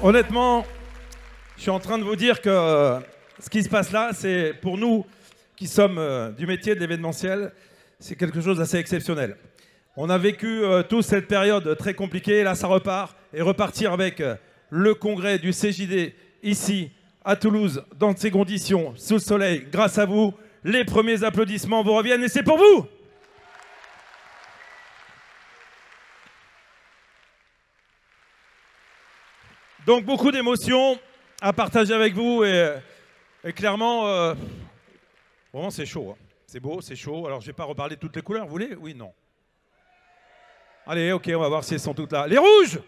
Honnêtement, je suis en train de vous dire que ce qui se passe là, c'est pour nous qui sommes du métier de l'événementiel, c'est quelque chose d'assez exceptionnel. On a vécu toute cette période très compliquée, là ça repart, et repartir avec le congrès du CJD ici à Toulouse, dans ces conditions, sous le soleil, grâce à vous, les premiers applaudissements vous reviennent et c'est pour vous! Donc beaucoup d'émotions à partager avec vous et clairement, vraiment c'est chaud. Hein. C'est beau, c'est chaud. Alors je ne vais pas reparler de toutes les couleurs, vous voulez? Oui, non. Allez, ok, on va voir si elles sont toutes là. Les rouges!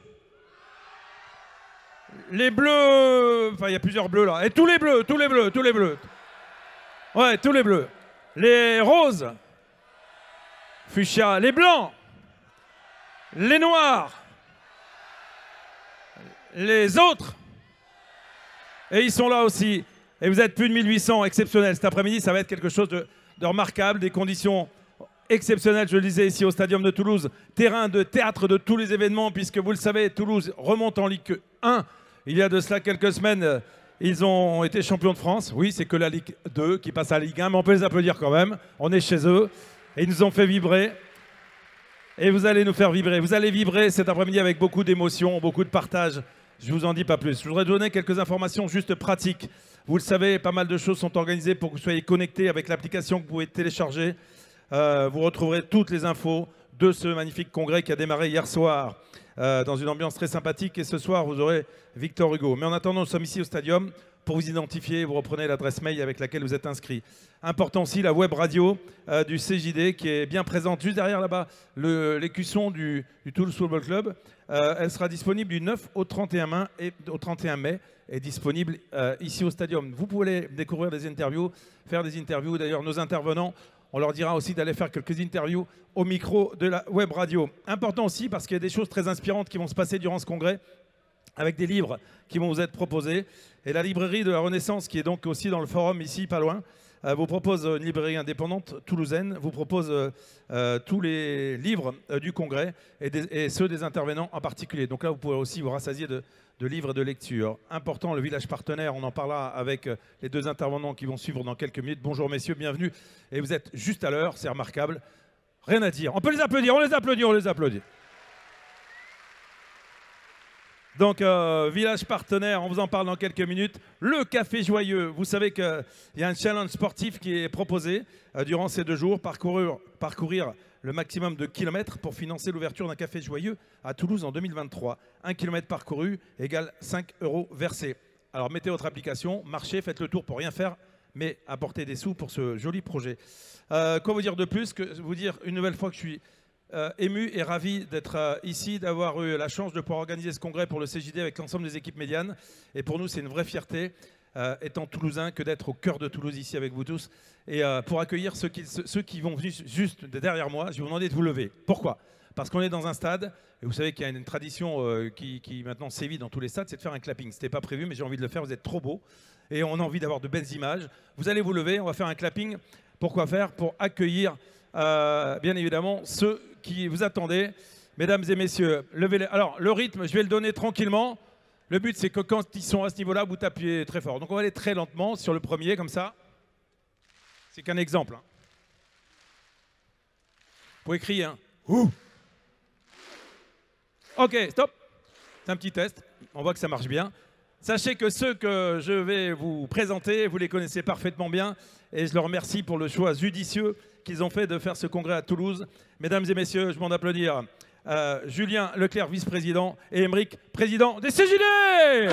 Les bleus, enfin il y a plusieurs bleus là. Et tous les bleus, tous les bleus, tous les bleus. Ouais, tous les bleus. Les roses. Fuchsia. Les blancs. Les noirs. Les autres. Et ils sont là aussi. Et vous êtes plus de 1800, exceptionnel. Cet après-midi, ça va être quelque chose de remarquable. Des conditions exceptionnelles, je le disais ici au Stadium de Toulouse. Terrain de théâtre de tous les événements, puisque vous le savez, Toulouse remonte en Ligue 1. Il y a de cela quelques semaines, ils ont été champions de France. Oui, c'est que la Ligue 2 qui passe à la Ligue 1, mais on peut les applaudir quand même. On est chez eux. Et ils nous ont fait vibrer. Et vous allez nous faire vibrer. Vous allez vibrer cet après-midi avec beaucoup d'émotions, beaucoup de partage. Je ne vous en dis pas plus. Je voudrais donner quelques informations juste pratiques. Vous le savez, pas mal de choses sont organisées pour que vous soyez connectés avec l'application que vous pouvez télécharger. Vous retrouverez toutes les infos de ce magnifique congrès qui a démarré hier soir dans une ambiance très sympathique. Et ce soir, vous aurez Victor Hugo. Mais en attendant, nous sommes ici au Stadium. Pour vous identifier, vous reprenez l'adresse mail avec laquelle vous êtes inscrit. Important aussi, la web radio du CJD qui est bien présente juste derrière là-bas, l'écusson du Toulouse Football Club. Elle sera disponible du 9 au 31 mai et disponible ici au Stadium. Vous pouvez découvrir des interviews, faire des interviews. D'ailleurs, nos intervenants, on leur dira aussi d'aller faire quelques interviews au micro de la web radio. Important aussi parce qu'il y a des choses très inspirantes qui vont se passer durant ce congrès, avec des livres qui vont vous être proposés. Et la librairie de la Renaissance, qui est donc aussi dans le forum ici, pas loin, vous propose une librairie indépendante toulousaine, vous propose tous les livres du congrès et ceux des intervenants en particulier. Donc là, vous pourrez aussi vous rassasier de livres et de lecture. Important, le village partenaire, on en parlera avec les deux intervenants qui vont suivre dans quelques minutes. Bonjour messieurs, bienvenue. Et vous êtes juste à l'heure, c'est remarquable. Rien à dire. On peut les applaudir, on les applaudit, on les applaudit. Donc, village partenaire, on vous en parle dans quelques minutes. Le Café Joyeux, vous savez qu'il y a un challenge sportif qui est proposé durant ces 2 jours, parcourir le maximum de kilomètres pour financer l'ouverture d'un Café Joyeux à Toulouse en 2023. 1 kilomètre parcouru égale 5 € versés. Alors, mettez votre application, marchez, faites le tour pour rien faire, mais apportez des sous pour ce joli projet. Quoi vous dire de plus que vous dire une nouvelle fois que je suis ému et ravi d'être ici, d'avoir eu la chance de pouvoir organiser ce congrès pour le CJD avec l'ensemble des équipes médianes. Et pour nous, c'est une vraie fierté, étant toulousain, que d'être au cœur de Toulouse ici avec vous tous. Et pour accueillir ceux qui vont venir juste derrière moi, je vais vous demander de vous lever. Pourquoi? Parce qu'on est dans un stade, et vous savez qu'il y a une tradition qui maintenant sévit dans tous les stades, c'est de faire un clapping. Ce n'était pas prévu, mais j'ai envie de le faire, vous êtes trop beaux. Et on a envie d'avoir de belles images. Vous allez vous lever, on va faire un clapping. Pourquoi faire? Pour accueillir, bien évidemment, ceux qui vous attendez. Mesdames et messieurs, levez-les. Alors, le rythme, je vais le donner tranquillement. Le but, c'est que quand ils sont à ce niveau-là, vous tapez très fort. Donc, on va aller très lentement sur le premier, comme ça. C'est qu'un exemple. Hein. Vous pouvez crier. Hein. Ouh. Ok, stop. C'est un petit test. On voit que ça marche bien. Sachez que ceux que je vais vous présenter, vous les connaissez parfaitement bien. Et je leur remercie pour le choix judicieux qu'ils ont fait de faire ce congrès à Toulouse. Mesdames et messieurs, je demande d'applaudir Julien Leclerc, vice-président, et Émeric, président des CJD.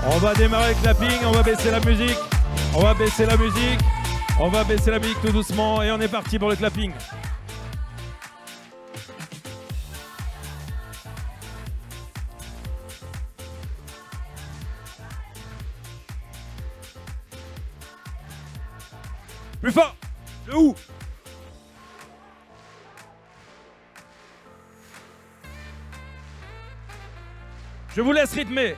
On va démarrer le clapping, on va baisser la musique. On va baisser la musique. On va baisser la musique tout doucement et on est parti pour le clapping. Plus fort! De où? Je vous laisse rythmer.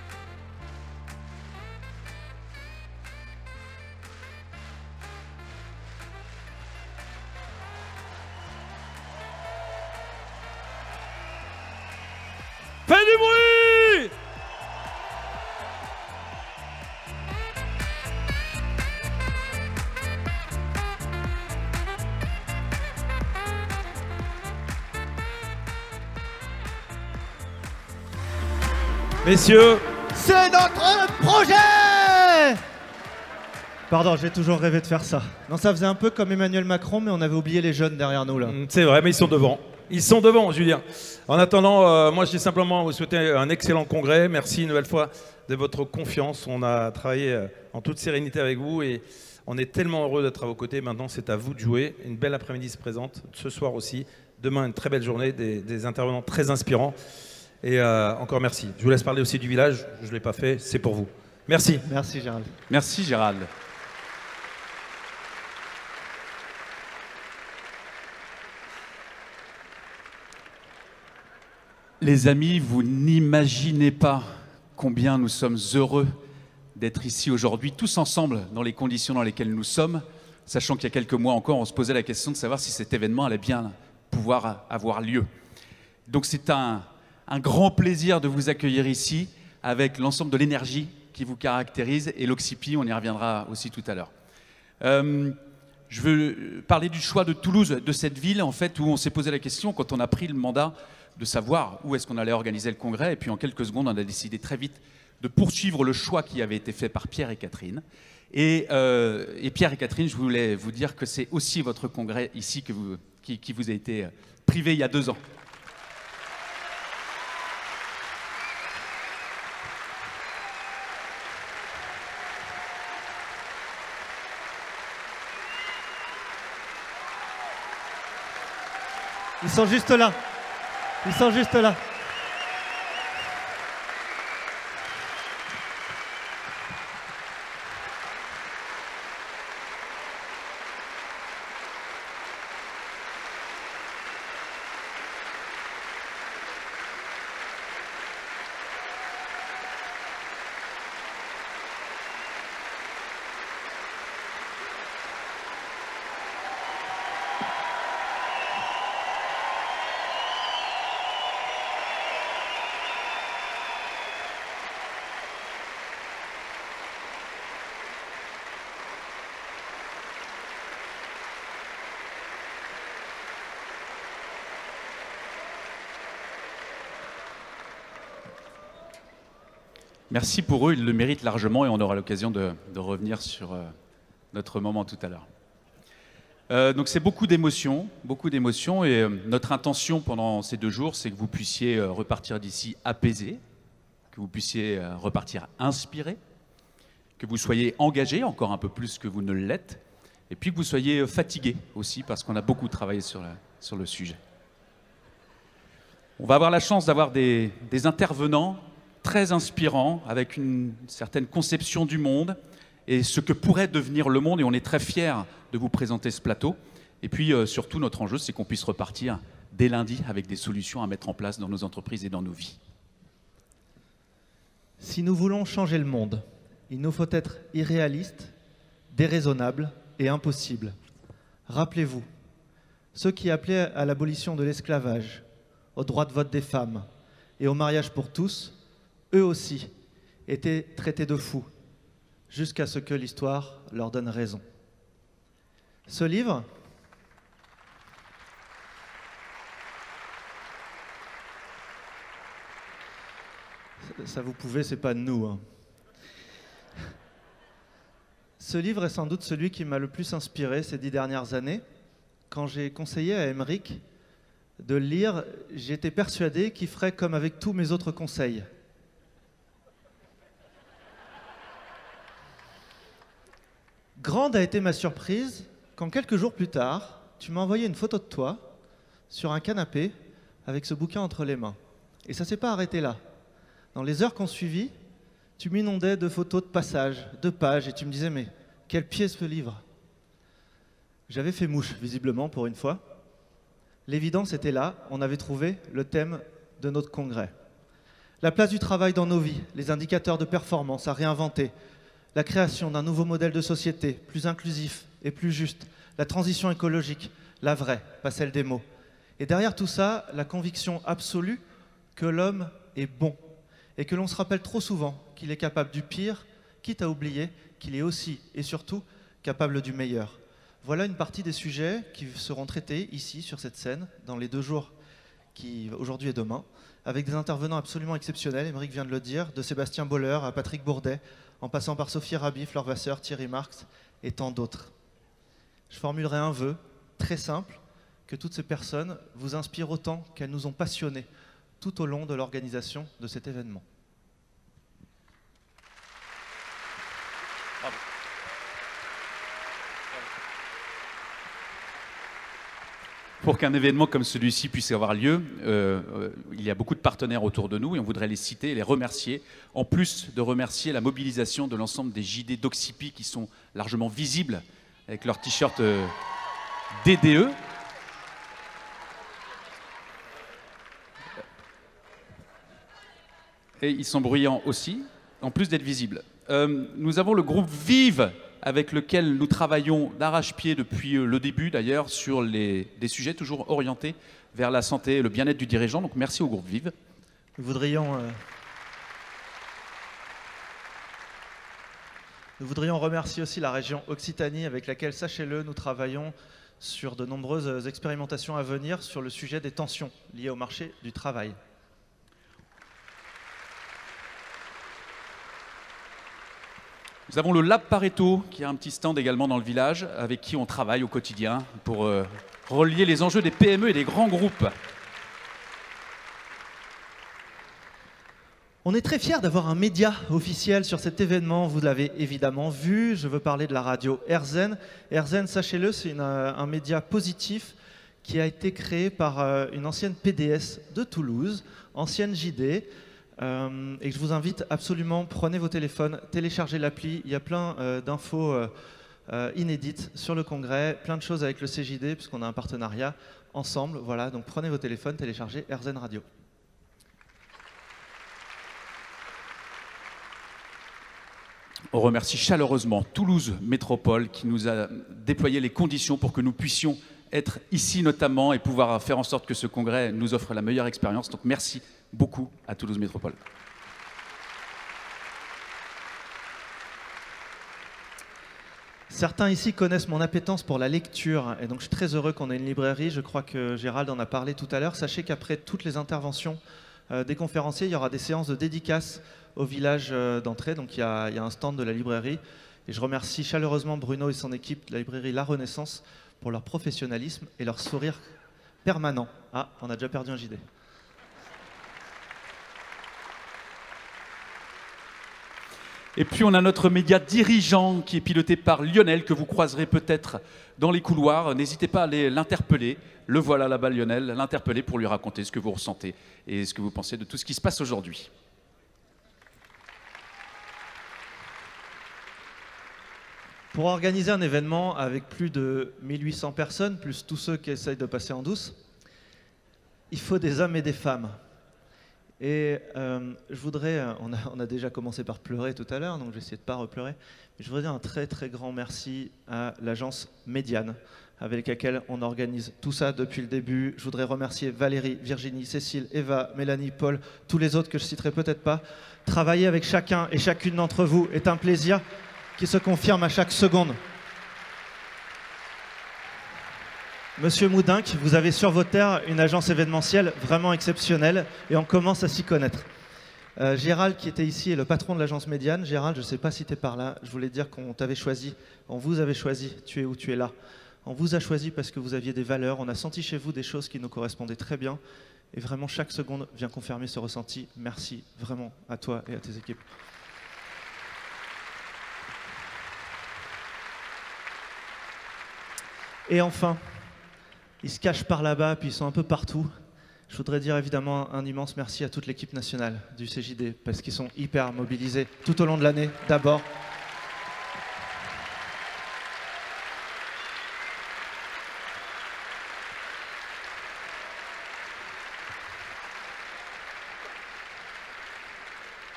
du bruit! Messieurs, c'est notre projet! Pardon, j'ai toujours rêvé de faire ça. Non, ça faisait un peu comme Emmanuel Macron, mais on avait oublié les jeunes derrière nous là. C'est vrai, mais ils sont devant. Ils sont devant, Julien. En attendant, moi, je dis simplement vous souhaiter un excellent congrès. Merci une nouvelle fois de votre confiance. On a travaillé en toute sérénité avec vous et on est tellement heureux d'être à vos côtés. Maintenant, c'est à vous de jouer. Une belle après-midi se présente, ce soir aussi. Demain, une très belle journée, des intervenants très inspirants. Et encore merci. Je vous laisse parler aussi du village. Je ne l'ai pas fait, c'est pour vous. Merci. Merci Gérald. Merci Gérald. Les amis, vous n'imaginez pas combien nous sommes heureux d'être ici aujourd'hui, tous ensemble, dans les conditions dans lesquelles nous sommes, sachant qu'il y a quelques mois encore, on se posait la question de savoir si cet événement allait bien pouvoir avoir lieu. Donc c'est un grand plaisir de vous accueillir ici, avec l'ensemble de l'énergie qui vous caractérise, et l'Occipi, on y reviendra aussi tout à l'heure. Je veux parler du choix de Toulouse, de cette ville, en fait, où on s'est posé la question, quand on a pris le mandat, de savoir où est-ce qu'on allait organiser le congrès. Et puis en quelques secondes, on a décidé très vite de poursuivre le choix qui avait été fait par Pierre et Catherine. Et Pierre et Catherine, je voulais vous dire que c'est aussi votre congrès ici qui vous a été privé il y a 2 ans. Ils sont juste là. Ils sont juste là. Merci pour eux, ils le méritent largement et on aura l'occasion de revenir sur notre moment tout à l'heure. Donc c'est beaucoup d'émotions et notre intention pendant ces 2 jours, c'est que vous puissiez repartir d'ici apaisés, que vous puissiez repartir inspirés, que vous soyez engagés encore un peu plus que vous ne l'êtes, et puis que vous soyez fatigués aussi parce qu'on a beaucoup travaillé sur le sujet. On va avoir la chance d'avoir des intervenants très inspirant, avec une certaine conception du monde et ce que pourrait devenir le monde. Et on est très fiers de vous présenter ce plateau. Et puis surtout, notre enjeu, c'est qu'on puisse repartir dès lundi avec des solutions à mettre en place dans nos entreprises et dans nos vies. Si nous voulons changer le monde, il nous faut être irréalistes, déraisonnables et impossibles. Rappelez-vous, ceux qui appelaient à l'abolition de l'esclavage, au droit de vote des femmes et au mariage pour tous, eux aussi étaient traités de fous, jusqu'à ce que l'histoire leur donne raison. Ce livre, ça vous pouvez, c'est pas de nous, hein. Ce livre est sans doute celui qui m'a le plus inspiré ces 10 dernières années. Quand j'ai conseillé à Aymeric de le lire, j'étais persuadé qu'il ferait comme avec tous mes autres conseils. Grande a été ma surprise quand quelques jours plus tard, tu m'as envoyé une photo de toi sur un canapé avec ce bouquin entre les mains. Et ça ne s'est pas arrêté là. Dans les heures qu'on suivit, tu m'inondais de photos de passages, de pages, et tu me disais « mais quel pied ce livre !» J'avais fait mouche, visiblement, pour une fois. L'évidence était là, on avait trouvé le thème de notre congrès. La place du travail dans nos vies, les indicateurs de performance à réinventer, la création d'un nouveau modèle de société, plus inclusif et plus juste, la transition écologique, la vraie, pas celle des mots. Et derrière tout ça, la conviction absolue que l'homme est bon et que l'on se rappelle trop souvent qu'il est capable du pire, quitte à oublier qu'il est aussi et surtout capable du meilleur. Voilà une partie des sujets qui seront traités ici, sur cette scène, dans les 2 jours, aujourd'hui et demain, avec des intervenants absolument exceptionnels, Émeric vient de le dire, de Sébastien Boller à Patrick Bourdet, en passant par Sophie Rabi, Flore Vasseur, Thierry Marx et tant d'autres. Je formulerai un vœu très simple, que toutes ces personnes vous inspirent autant qu'elles nous ont passionnés tout au long de l'organisation de cet événement. Bravo. Pour qu'un événement comme celui-ci puisse avoir lieu, il y a beaucoup de partenaires autour de nous et on voudrait les citer et les remercier, en plus de remercier la mobilisation de l'ensemble des JD d'Oxypi qui sont largement visibles avec leur t-shirt DDE. Et ils sont bruyants aussi, en plus d'être visibles. Nous avons le groupe Vive, avec lequel nous travaillons d'arrache-pied depuis le début d'ailleurs, sur des sujets toujours orientés vers la santé et le bien-être du dirigeant. Donc merci au groupe Vive. Nous voudrions remercier aussi la région Occitanie, avec laquelle, sachez-le, nous travaillons sur de nombreuses expérimentations à venir sur le sujet des tensions liées au marché du travail. Nous avons le Lab Pareto, qui a un petit stand également dans le village, avec qui on travaille au quotidien pour relier les enjeux des PME et des grands groupes. On est très fiers d'avoir un média officiel sur cet événement, vous l'avez évidemment vu, je veux parler de la radio RZN. RZN, sachez-le, c'est un média positif qui a été créé par une ancienne PDS de Toulouse, ancienne JD, et que je vous invite absolument, prenez vos téléphones, téléchargez l'appli, il y a plein d'infos inédites sur le congrès, plein de choses avec le CJD, puisqu'on a un partenariat ensemble, voilà, donc prenez vos téléphones, téléchargez RZN Radio. On remercie chaleureusement Toulouse Métropole qui nous a déployé les conditions pour que nous puissions être ici notamment et pouvoir faire en sorte que ce congrès nous offre la meilleure expérience. Donc merci beaucoup à Toulouse Métropole. Certains ici connaissent mon appétence pour la lecture et donc je suis très heureux qu'on ait une librairie. Je crois que Gérald en a parlé tout à l'heure. Sachez qu'après toutes les interventions des conférenciers, il y aura des séances de dédicaces au village d'entrée. Donc il y a un stand de la librairie et je remercie chaleureusement Bruno et son équipe de la librairie La Renaissance pour leur professionnalisme et leur sourire permanent. Ah, on a déjà perdu un JD. Et puis on a notre média dirigeant qui est piloté par Lionel, que vous croiserez peut-être dans les couloirs. N'hésitez pas à aller l'interpeller. Le voilà là-bas, Lionel, l'interpeller pour lui raconter ce que vous ressentez et ce que vous pensez de tout ce qui se passe aujourd'hui. Pour organiser un événement avec plus de 1800 personnes, plus tous ceux qui essayent de passer en douce, il faut des hommes et des femmes. Et je voudrais, on a déjà commencé par pleurer tout à l'heure, donc je vais essayer de ne pas repleurer, mais je voudrais dire un très très grand merci à l'agence Médiane, avec laquelle on organise tout ça depuis le début. Je voudrais remercier Valérie, Virginie, Cécile, Eva, Mélanie, Paul, tous les autres que je ne citerai peut-être pas. Travailler avec chacun et chacune d'entre vous est un plaisir qui se confirme à chaque seconde. Monsieur Moudinck, vous avez sur vos terres une agence événementielle vraiment exceptionnelle et on commence à s'y connaître. Gérald, qui était ici, est le patron de l'agence Médiane. Gérald, je ne sais pas si tu es par là, je voulais dire qu'on t'avait choisi, on vous avait choisi, tu es où tu es là. On vous a choisi parce que vous aviez des valeurs, on a senti chez vous des choses qui nous correspondaient très bien et vraiment chaque seconde vient confirmer ce ressenti. Merci vraiment à toi et à tes équipes. Et enfin, ils se cachent par là-bas, puis ils sont un peu partout. Je voudrais dire évidemment un immense merci à toute l'équipe nationale du CJD, parce qu'ils sont hyper mobilisés tout au long de l'année, d'abord.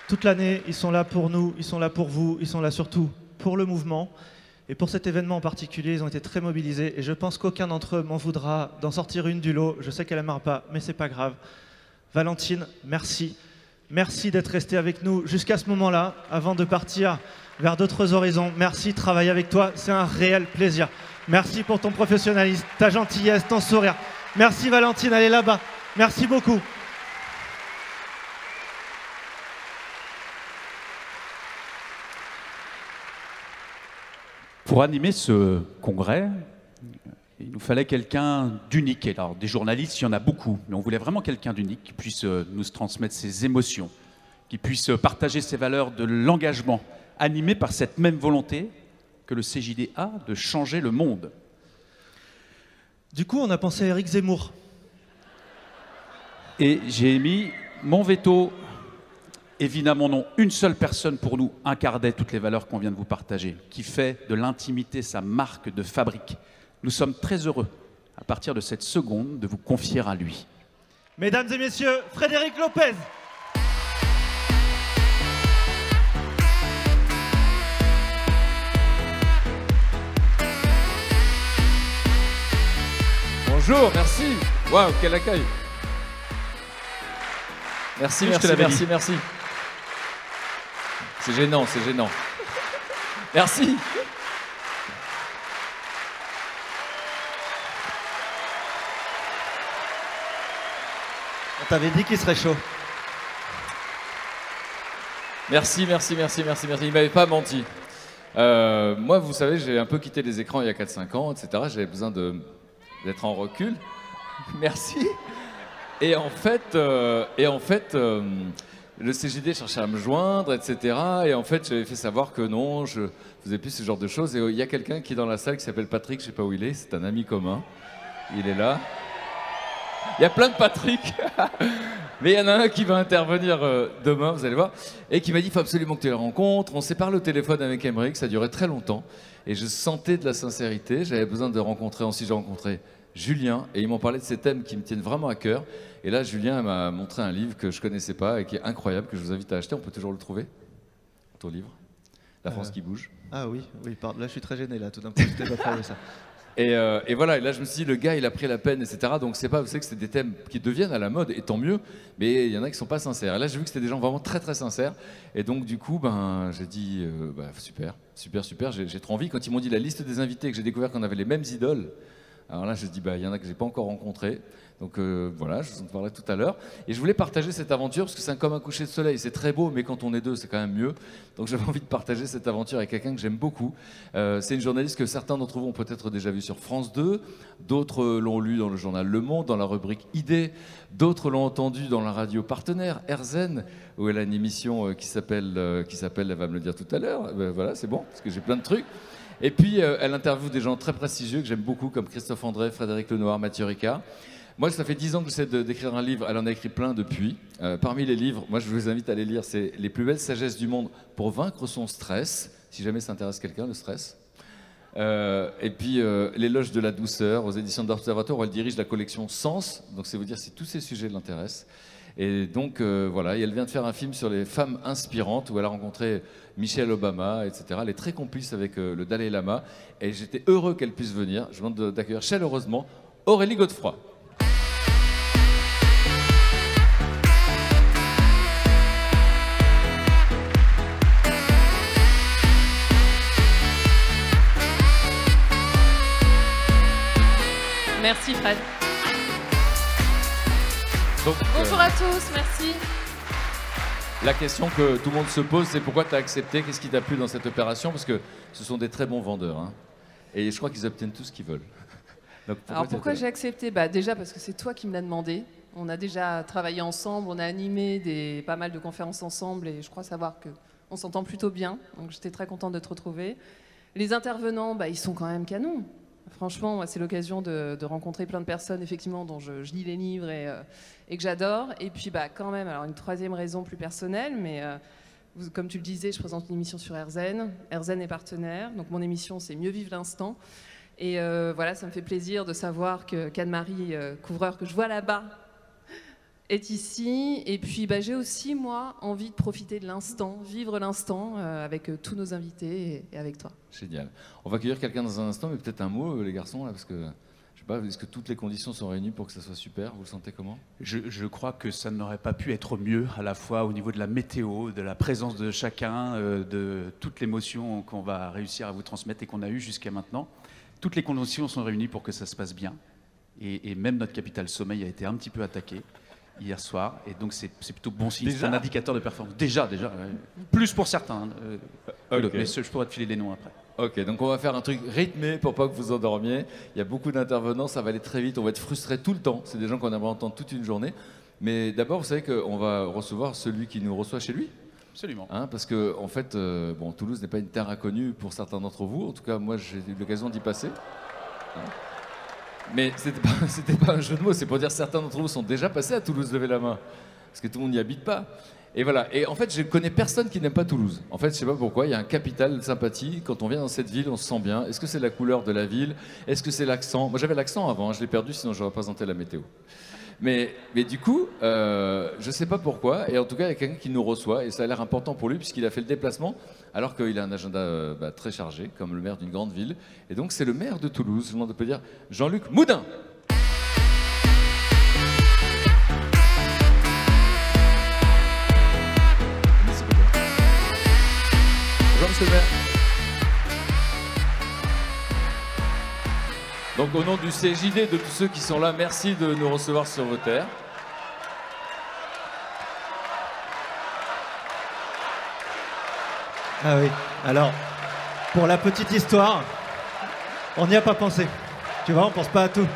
Toute l'année, ils sont là pour nous, ils sont là pour vous, ils sont là surtout pour le mouvement. Et pour cet événement en particulier, ils ont été très mobilisés et je pense qu'aucun d'entre eux m'en voudra d'en sortir une du lot. Je sais qu'elle n'aimera pas, mais c'est pas grave. Valentine, merci. Merci d'être resté avec nous jusqu'à ce moment-là, avant de partir vers d'autres horizons. Merci de travailler avec toi, c'est un réel plaisir. Merci pour ton professionnalisme, ta gentillesse, ton sourire. Merci Valentine, elle est là-bas. Merci beaucoup. Pour animer ce congrès, il nous fallait quelqu'un d'unique. Alors, des journalistes, il y en a beaucoup, mais on voulait vraiment quelqu'un d'unique qui puisse nous transmettre ses émotions, qui puisse partager ses valeurs de l'engagement, animé par cette même volonté que le CJD a de changer le monde. Du coup, on a pensé à Éric Zemmour. Et j'ai émis mon veto. Évidemment non, une seule personne pour nous incarnait toutes les valeurs qu'on vient de vous partager, qui fait de l'intimité sa marque de fabrique. Nous sommes très heureux, à partir de cette seconde, de vous confier à lui. Mesdames et messieurs, Frédéric Lopez. Bonjour, merci. Waouh, quel accueil. Merci, merci. C'est gênant, c'est gênant. Merci. On t'avait dit qu'il serait chaud. Merci. Il m'avait pas menti. Moi, vous savez, j'ai un peu quitté les écrans il y a 4-5 ans, etc. J'avais besoin d'être en recul. Merci. Et en fait, le CJD cherchait à me joindre, etc. Et en fait, j'avais fait savoir que non, je faisais plus ce genre de choses. Et il y a quelqu'un qui est dans la salle qui s'appelle Patrick, je sais pas où il est, c'est un ami commun. Il est là. Il y a plein de Patrick. Mais il y en a un qui va intervenir demain, vous allez voir, et qui m'a dit, il faut absolument que tu les rencontres. On s'est parlé au téléphone avec Aymeric, ça a duré très longtemps. Et je sentais de la sincérité, j'avais besoin de rencontrer, ensuite j'ai rencontré Julien, et ils m'ont parlé de ces thèmes qui me tiennent vraiment à cœur. Et là, Julien m'a montré un livre que je connaissais pas et qui est incroyable, que je vous invite à acheter. On peut toujours le trouver, ton livre, La France qui bouge. Ah oui, pardon. Là je suis très gêné, là, tout d'un coup, je t'ai pas prévu ça. Et voilà, et là je me suis dit, le gars il a pris la peine, etc. Donc c'est pas, vous savez que c'est des thèmes qui deviennent à la mode, et tant mieux, mais il y en a qui sont pas sincères. Et là j'ai vu que c'était des gens vraiment très très sincères, et donc du coup, j'ai dit, super, j'ai trop envie. Quand ils m'ont dit la liste des invités, que j'ai découvert qu'on avait les mêmes idoles, alors là je dis, il y en a que j'ai pas encore rencontrés. Donc voilà, je vous en parlerai tout à l'heure. Et je voulais partager cette aventure parce que c'est comme un coucher de soleil. C'est très beau, mais quand on est deux, c'est quand même mieux. Donc j'avais envie de partager cette aventure avec quelqu'un que j'aime beaucoup. C'est une journaliste que certains d'entre vous ont peut-être déjà vue sur France 2. D'autres l'ont lu dans le journal Le Monde, dans la rubrique Idées. D'autres l'ont entendue dans la radio partenaire, RZN, où elle a une émission qui s'appelle, elle va me le dire tout à l'heure. Voilà, c'est bon, parce que j'ai plein de trucs. Et puis elle interviewe des gens très prestigieux que j'aime beaucoup, comme Christophe André, Frédéric Lenoir, Mathieu Ricard. Moi, ça fait 10 ans que j'essaie d'écrire un livre. Elle en a écrit plein depuis. Parmi les livres, moi, je vous invite à les lire. C'est Les plus belles sagesses du monde pour vaincre son stress. Si jamais ça intéresse quelqu'un, le stress. Et puis, L'éloge de la douceur aux éditions d'Observatoire, où elle dirige la collection Sens. Donc, c'est vous dire si tous ces sujets l'intéressent. Et donc, voilà. Et elle vient de faire un film sur les femmes inspirantes, où elle a rencontré Michelle Obama, etc. Elle est très complice avec le Dalai Lama. Et j'étais heureux qu'elle puisse venir. Je vous demande d'accueillir chaleureusement Aurélie Godefroy. Merci Fred. Donc, Bonjour à tous, merci. La question que tout le monde se pose, c'est pourquoi tu as accepté, qu'est-ce qui t'a plu dans cette opération? Parce que ce sont des très bons vendeurs. Hein. Et je crois qu'ils obtiennent tout ce qu'ils veulent. Donc, Pourquoi j'ai accepté? Déjà parce que c'est toi qui me l'as demandé. On a déjà travaillé ensemble, on a animé pas mal de conférences ensemble et je crois savoir qu'on s'entend plutôt bien. Donc j'étais très contente de te retrouver. Les intervenants, ils sont quand même canons. Franchement, c'est l'occasion de rencontrer plein de personnes, effectivement, dont je lis les livres et que j'adore. Et puis, quand même, alors une troisième raison plus personnelle, mais comme tu le disais, je présente une émission sur RZN. RZN est partenaire, donc mon émission, c'est Mieux vivre l'instant. Et voilà, ça me fait plaisir de savoir qu'Anne-Marie, couvreur que je vois là-bas, est ici. Et puis, j'ai aussi, moi, envie de profiter de l'instant, vivre l'instant avec tous nos invités et avec toi. Génial. On va accueillir quelqu'un dans un instant, mais peut-être un mot, les garçons, là, parce que je sais pas, est-ce que toutes les conditions sont réunies pour que ça soit super? Vous le sentez comment? Je crois que ça n'aurait pas pu être mieux, à la fois au niveau de la météo, de la présence de chacun, de toute l'émotion qu'on va réussir à vous transmettre et qu'on a eue jusqu'à maintenant. Toutes les conditions sont réunies pour que ça se passe bien. Et même notre capital sommeil a été un petit peu attaqué hier soir. Et donc c'est plutôt bon signe, c'est un indicateur de performance. Déjà. Ouais. Plus pour certains. Ok. Mais je pourrais te filer les noms après. Ok, donc on va faire un truc rythmé pour pas que vous endormiez. Il y a beaucoup d'intervenants, ça va aller très vite, on va être frustrés tout le temps. C'est des gens qu'on aimerait entendre toute une journée. Mais d'abord, vous savez qu'on va recevoir celui qui nous reçoit chez lui. Absolument. Hein, parce que, en fait, bon, Toulouse n'est pas une terre inconnue pour certains d'entre vous. En tout cas, moi, j'ai eu l'occasion d'y passer. Hein. Mais c'était pas un jeu de mots, c'est pour dire que certains d'entre vous sont déjà passés à Toulouse, levez la main. Parce que tout le monde n'y habite pas. Et voilà. Et en fait, je ne connais personne qui n'aime pas Toulouse. En fait, je ne sais pas pourquoi, il y a un capital de sympathie. Quand on vient dans cette ville, on se sent bien. Est-ce que c'est la couleur de la ville? Est-ce que c'est l'accent? Moi, j'avais l'accent avant, hein, je l'ai perdu, sinon j'aurais présenté la météo. Mais du coup, je ne sais pas pourquoi. Et en tout cas, il y a quelqu'un qui nous reçoit. Et ça a l'air important pour lui, puisqu'il a fait le déplacement, alors qu'il a un agenda très chargé, comme le maire d'une grande ville. Et donc, c'est le maire de Toulouse, je peux dire Jean-Luc Moudin. Bonjour, monsieur le maire. Donc au nom du CJD, de tous ceux qui sont là, merci de nous recevoir sur vos terres. Ah oui, alors, pour la petite histoire, on n'y a pas pensé. Tu vois, on pense pas à tout.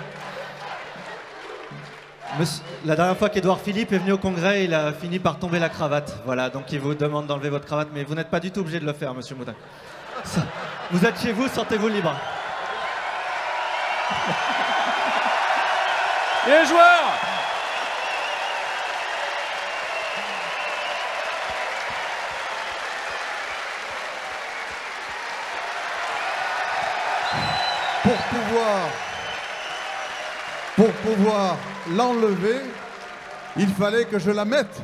La dernière fois qu'Édouard Philippe est venu au congrès, il a fini par tomber la cravate. Voilà, donc il vous demande d'enlever votre cravate, mais vous n'êtes pas du tout obligé de le faire, monsieur Moudin. Vous êtes chez vous, sentez-vous libre. Et les joueurs! Pour pouvoir l'enlever, il fallait que je la mette.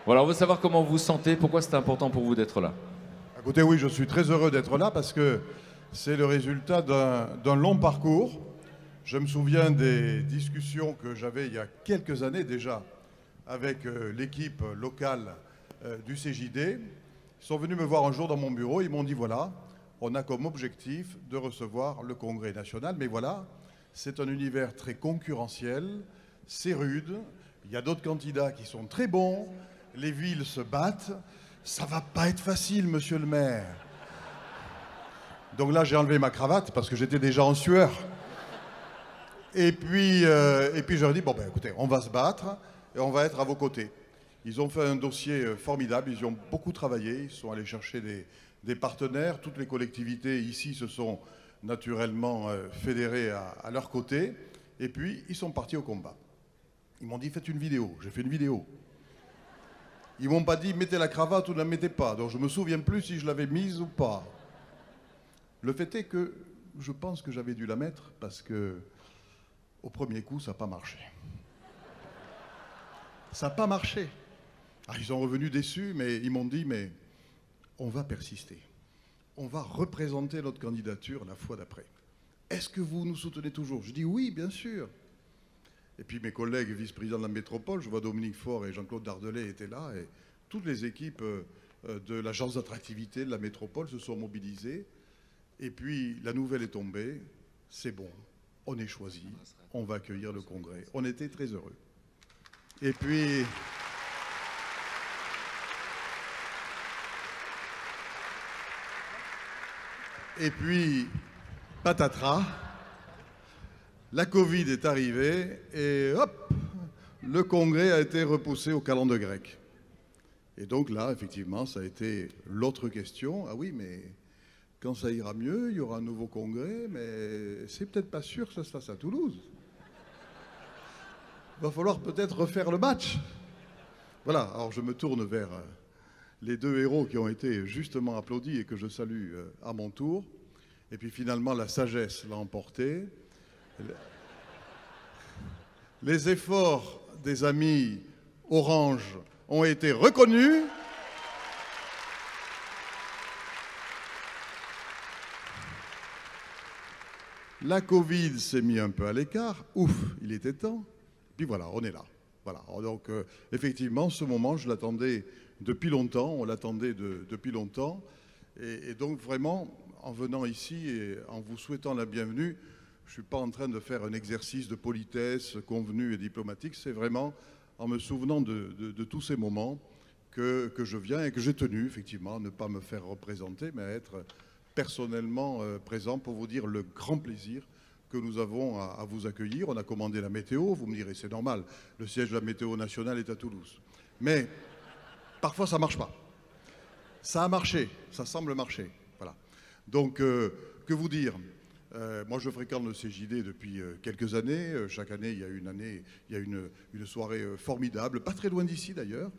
Voilà, on veut savoir comment vous vous sentez, pourquoi c'est important pour vous d'être là. Écoutez, oui, je suis très heureux d'être là parce que c'est le résultat d'un long parcours. Je me souviens des discussions que j'avais il y a quelques années déjà avec l'équipe locale du CJD. Ils sont venus me voir un jour dans mon bureau, ils m'ont dit voilà, on a comme objectif de recevoir le Congrès national, mais voilà, c'est un univers très concurrentiel, c'est rude, il y a d'autres candidats qui sont très bons, les villes se battent, ça va pas être facile, monsieur le maire. Donc là, j'ai enlevé ma cravate parce que j'étais déjà en sueur. Et puis je leur ai dit, bon ben écoutez, on va se battre et on va être à vos côtés. Ils ont fait un dossier formidable, ils y ont beaucoup travaillé, ils sont allés chercher des partenaires, toutes les collectivités ici se sont naturellement fédérées à leur côté, et puis ils sont partis au combat. Ils m'ont dit, faites une vidéo, j'ai fait une vidéo. Ils m'ont pas dit, mettez la cravate ou ne la mettez pas, donc je me souviens plus si je l'avais mise ou pas. Le fait est que je pense que j'avais dû la mettre parce que au premier coup, ça n'a pas marché. Ça n'a pas marché. Ah, ils sont revenus déçus, mais ils m'ont dit, mais on va persister. On va représenter notre candidature la fois d'après. Est-ce que vous nous soutenez toujours? Je dis oui, bien sûr. Et puis mes collègues vice-présidents de la métropole, je vois Dominique Faure et Jean-Claude Dardelet étaient là, et toutes les équipes de l'agence d'attractivité de la métropole se sont mobilisées. Et puis la nouvelle est tombée, c'est bon, on est choisi, on va accueillir le congrès. On était très heureux. Et puis, patatras, la Covid est arrivée et hop, le congrès a été repoussé au calendrier grec. Et donc là, effectivement, ça a été l'autre question. Ah oui, mais quand ça ira mieux, il y aura un nouveau congrès, mais c'est peut-être pas sûr que ça se fasse à Toulouse. Il va falloir peut-être refaire le match. Voilà, alors je me tourne vers les deux héros qui ont été justement applaudis et que je salue à mon tour. Et puis finalement, la sagesse l'a emporté. Les efforts des amis Orange ont été reconnus. La Covid s'est mis un peu à l'écart. Ouf, il était temps. Puis voilà, on est là. Voilà. Donc, effectivement, ce moment, je l'attendais depuis longtemps. On l'attendait depuis longtemps. Et donc, vraiment, en venant ici et en vous souhaitant la bienvenue, je ne suis pas en train de faire un exercice de politesse convenu et diplomatique. C'est vraiment en me souvenant de tous ces moments que je viens et que j'ai tenu, effectivement, à ne pas me faire représenter, mais à être personnellement présent pour vous dire le grand plaisir que nous avons à vous accueillir. On a commandé la météo, vous me direz, c'est normal, le siège de la météo nationale est à Toulouse. Mais parfois, ça ne marche pas. Ça a marché, ça semble marcher. Voilà. Donc, que vous dire? Moi, je fréquente le CJD depuis quelques années. Chaque année, il y a une soirée formidable, pas très loin d'ici d'ailleurs,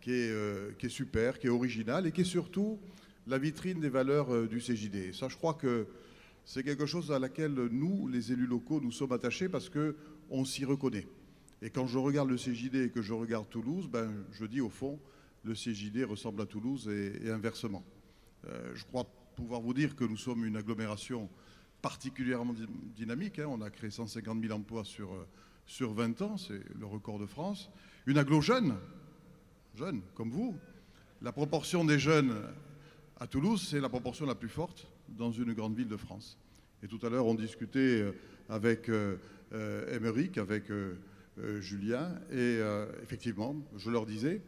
qui est super, qui est originale et qui est surtout la vitrine des valeurs du CJD. Et ça, je crois que c'est quelque chose à laquelle nous, les élus locaux, nous sommes attachés parce qu'on s'y reconnaît. Et quand je regarde le CJD et que je regarde Toulouse, ben, je dis au fond, le CJD ressemble à Toulouse et inversement. Je crois pouvoir vous dire que nous sommes une agglomération particulièrement dynamique. Hein. On a créé 150 000 emplois sur 20 ans, c'est le record de France. Une agglo jeune comme vous. La proportion des jeunes à Toulouse, c'est la proportion la plus forte dans une grande ville de France. Et tout à l'heure, on discutait avec Émeric, avec Julien, et effectivement, je leur disais,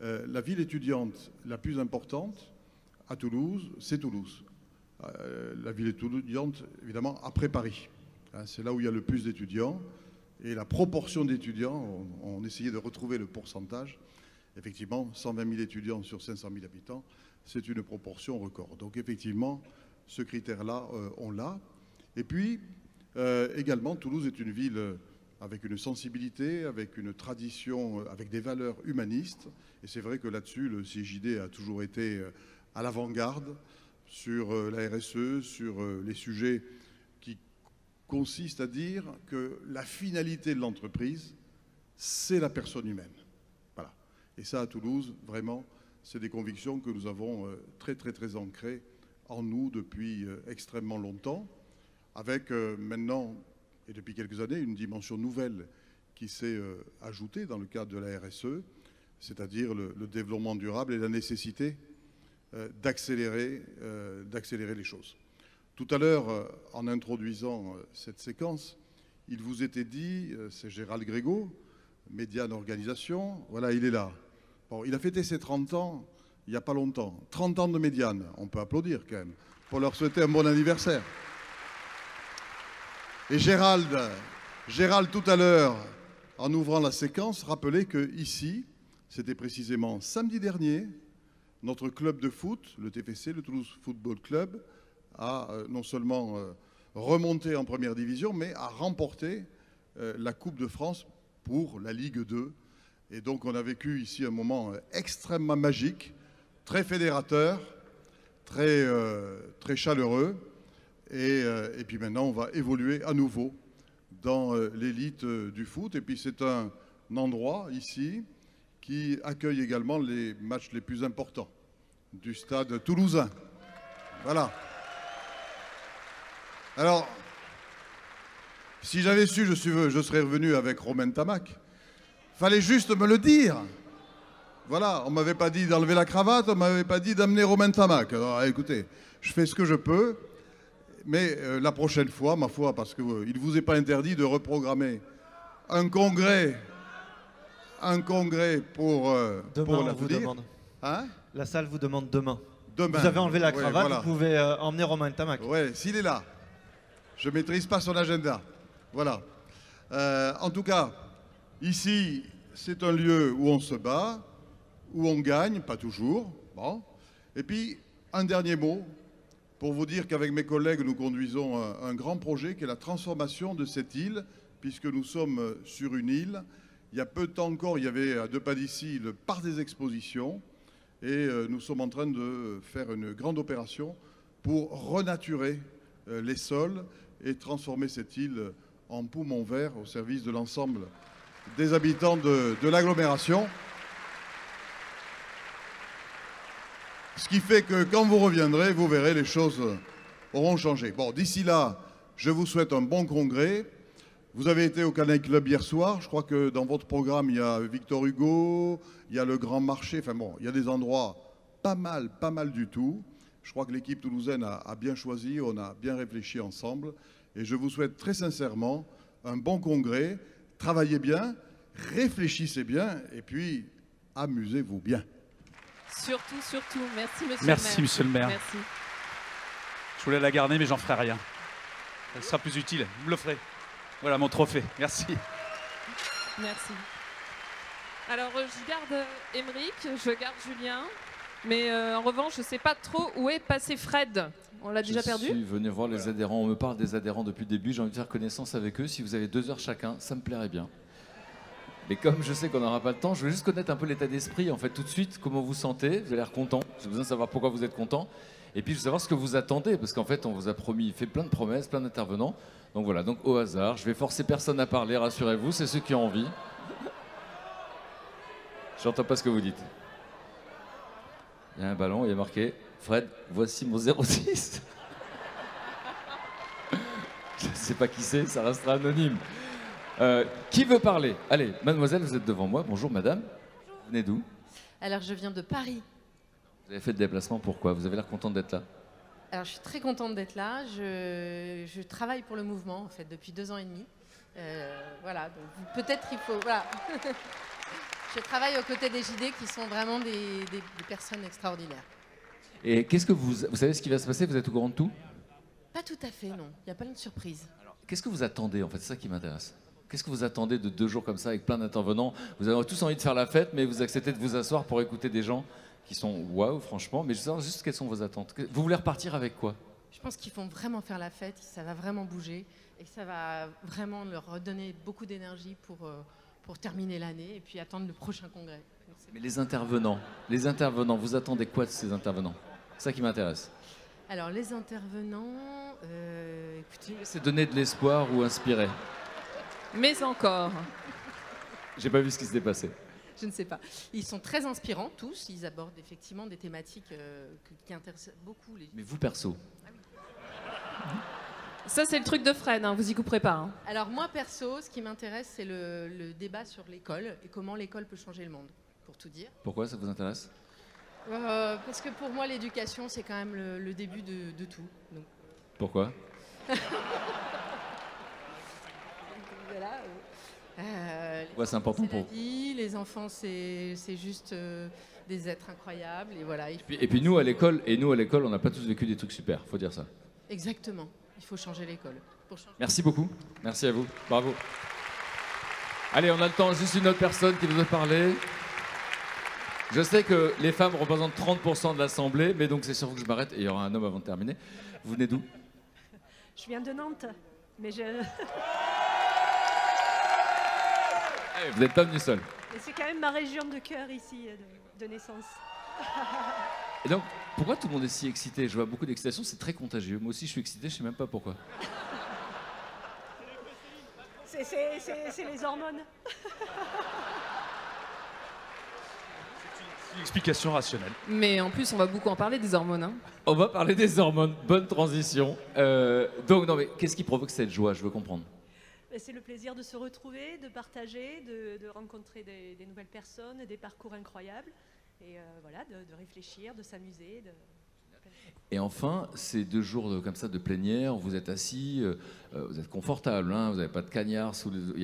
la ville étudiante la plus importante à Toulouse, c'est Toulouse. La ville étudiante, évidemment, après Paris. Hein, c'est là où il y a le plus d'étudiants. Et la proportion d'étudiants, on essayait de retrouver le pourcentage. Effectivement, 120 000 étudiants sur 500 000 habitants, c'est une proportion record. Donc effectivement, ce critère-là, on l'a. Et puis, également, Toulouse est une ville avec une sensibilité, avec une tradition, avec des valeurs humanistes. Et c'est vrai que là-dessus, le CJD a toujours été à l'avant-garde sur la RSE, sur les sujets qui consistent à dire que la finalité de l'entreprise, c'est la personne humaine. Voilà. Et ça, à Toulouse, vraiment, c'est des convictions que nous avons très, très, très ancrées en nous depuis extrêmement longtemps, avec maintenant, et depuis quelques années, une dimension nouvelle qui s'est ajoutée dans le cadre de la RSE, c'est-à-dire le développement durable et la nécessité d'accélérer les choses. Tout à l'heure, en introduisant cette séquence, il vous était dit, c'est Gérald Grégo, Médiane Organisation, voilà, il est là. Bon, il a fêté ses 30 ans il n'y a pas longtemps. 30 ans de Médiane, on peut applaudir quand même, pour leur souhaiter un bon anniversaire. Et Gérald, tout à l'heure, en ouvrant la séquence, rappelait qu'ici, c'était précisément samedi dernier, notre club de foot, le TFC, le Toulouse Football Club, a non seulement remonté en première division, mais a remporté la Coupe de France pour la Ligue 2. Et donc on a vécu ici un moment extrêmement magique, très fédérateur, très chaleureux. Et puis maintenant, on va évoluer à nouveau dans l'élite du foot. Et puis c'est un endroit ici qui accueille également les matchs les plus importants du stade toulousain. Voilà. Alors, si j'avais su, je serais revenu avec Romain Tamac. Fallait juste me le dire. Voilà, on ne m'avait pas dit d'enlever la cravate, on ne m'avait pas dit d'amener Romain Tamac. Alors écoutez, je fais ce que je peux, mais la prochaine fois, ma foi, parce qu'il ne vous est pas interdit de reprogrammer un congrès pour Demain, la on vous demande. Hein? La salle vous demande demain. Demain. Vous avez enlevé la cravate, voilà. Vous pouvez emmener Romain Tamac. Oui, s'il est là. Je ne maîtrise pas son agenda. Voilà. En tout cas, ici, c'est un lieu où on se bat, où on gagne, pas toujours. Bon. Et puis, un dernier mot pour vous dire qu'avec mes collègues, nous conduisons un grand projet qui est la transformation de cette île, puisque nous sommes sur une île. Il y a peu de temps encore, il y avait à 2 pas d'ici le parc des expositions. Et nous sommes en train de faire une grande opération pour renaturer les sols et transformer cette île en poumon vert au service de l'ensemble des habitants de l'agglomération. Ce qui fait que quand vous reviendrez, vous verrez, les choses auront changé. Bon, d'ici là, Je vous souhaite un bon congrès. Vous avez été au Canaille Club hier soir. Je crois que dans votre programme, il y a Victor Hugo, il y a le Grand Marché. Enfin bon, il y a des endroits pas mal du tout. Je crois que l'équipe toulousaine a bien choisi, on a bien réfléchi ensemble. Et je vous souhaite très sincèrement un bon congrès. Travaillez bien, réfléchissez bien et puis amusez-vous bien. Surtout. Merci, monsieur le maire. Merci, monsieur le maire. Merci. Je voulais la garder, mais j'en ferai rien. Elle sera plus utile. Vous me l'offrez. Voilà mon trophée. Merci. Merci. Alors, je garde Émeric, je garde Julien. Mais en revanche, je ne sais pas trop où est passé Fred. On l'a déjà perdu? Je suis venu voir les adhérents. On me parle des adhérents depuis le début. J'ai envie de faire connaissance avec eux. Si vous avez 2 heures chacun, ça me plairait bien. Mais comme je sais qu'on n'aura pas le temps, je voulais juste connaître un peu l'état d'esprit. En fait, tout de suite, comment vous sentez? Vous avez l'air content. J'ai besoin de savoir pourquoi vous êtes content. Et puis, je veux savoir ce que vous attendez. Parce qu'en fait, on vous a promis, fait plein de promesses, plein d'intervenants. Donc voilà, donc au hasard. Je vais forcer personne à parler, rassurez-vous. C'est ceux qui ont envie. J'entends pas ce que vous dites. Il y a un ballon, il y a marqué Fred, voici mon 06. Je ne sais pas qui c'est, ça restera anonyme. Qui veut parler? Allez, mademoiselle, vous êtes devant moi. Bonjour, madame. Bonjour. Vous venez d'où? Alors, je viens de Paris. Vous avez fait le déplacement, pourquoi? Vous avez l'air contente d'être là. Alors, je suis très contente d'être là. Je travaille pour le mouvement, en fait, depuis 2 ans et demi. Voilà, donc peut-être il faut... Voilà. Je travaille aux côtés des JD qui sont vraiment des personnes extraordinaires. Et qu'est-ce que vous savez ce qui va se passer? Vous êtes au courant de tout? Pas tout à fait, non. Il y a plein de surprises. Qu'est-ce que vous attendez, en fait? C'est ça qui m'intéresse. Qu'est-ce que vous attendez de 2 jours comme ça avec plein d'intervenants? Vous avez tous envie de faire la fête, mais vous acceptez de vous asseoir pour écouter des gens qui sont waouh, franchement. Mais je veux savoir juste quelles sont vos attentes. Vous voulez repartir avec quoi? Je pense qu'ils vont vraiment faire la fête, ça va vraiment bouger et ça va vraiment leur redonner beaucoup d'énergie pour terminer l'année et puis attendre le prochain congrès. Mais les intervenants, vous attendez quoi de ces intervenants? C'est ça qui m'intéresse. Alors les intervenants, écoutez... C'est donner de l'espoir ou inspirer? Mais encore. J'ai pas vu ce qui s'était passé. Je ne sais pas. Ils sont très inspirants tous, ils abordent effectivement des thématiques qui intéressent beaucoup les... Mais vous perso? Ça, c'est le truc de Fred, hein, vous y couperez pas. Hein. Alors moi, perso, ce qui m'intéresse, c'est le débat sur l'école et comment l'école peut changer le monde, pour tout dire. Pourquoi ça vous intéresse? Parce que pour moi, l'éducation, c'est quand même le début de tout. Donc... Pourquoi? Voilà, Pourquoi c'est important pour vous? Les enfants, c'est juste des êtres incroyables. Et, voilà, et puis nous, à l'école, on n'a pas tous vécu des trucs super, faut dire ça. Exactement. Il faut changer l'école. Merci beaucoup. Merci à vous. Bravo. Allez, on a le temps. Juste une autre personne qui veut parler. Je sais que les femmes représentent 30% de l'Assemblée, mais donc c'est sûr que je m'arrête et il y aura un homme avant de terminer. Vous venez d'où? Je viens de Nantes, mais je... Allez, vous n'êtes pas venu seul. C'est quand même ma région de cœur ici, de naissance. Et donc, pourquoi tout le monde est si excité? Je vois beaucoup d'excitation, c'est très contagieux. Moi aussi, je suis excité, je ne sais même pas pourquoi. C'est les hormones. Une explication rationnelle. Mais en plus, on va beaucoup en parler des hormones. Hein. On va parler des hormones. Bonne transition. Donc, non, mais qu'est-ce qui provoque cette joie? Je veux comprendre. C'est le plaisir de se retrouver, de partager, de rencontrer des nouvelles personnes, des parcours incroyables. Et voilà, de réfléchir, de s'amuser. Et enfin, ces 2 jours comme ça de plénière, vous êtes assis, vous êtes confortable, hein, vous n'avez pas de cagnard,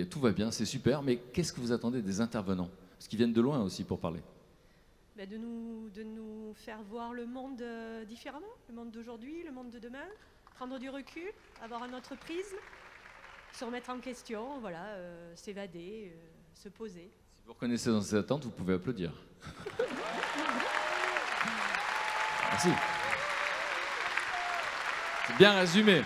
tout va bien, c'est super. Mais qu'est-ce que vous attendez des intervenants? Parce qu'ils viennent de loin aussi pour parler. De nous faire voir le monde différemment, le monde d'aujourd'hui, le monde de demain, prendre du recul, avoir un autre prisme, se remettre en question, voilà, s'évader, se poser. Si vous reconnaissez dans ces attentes, vous pouvez applaudir. Merci. C'est bien résumé.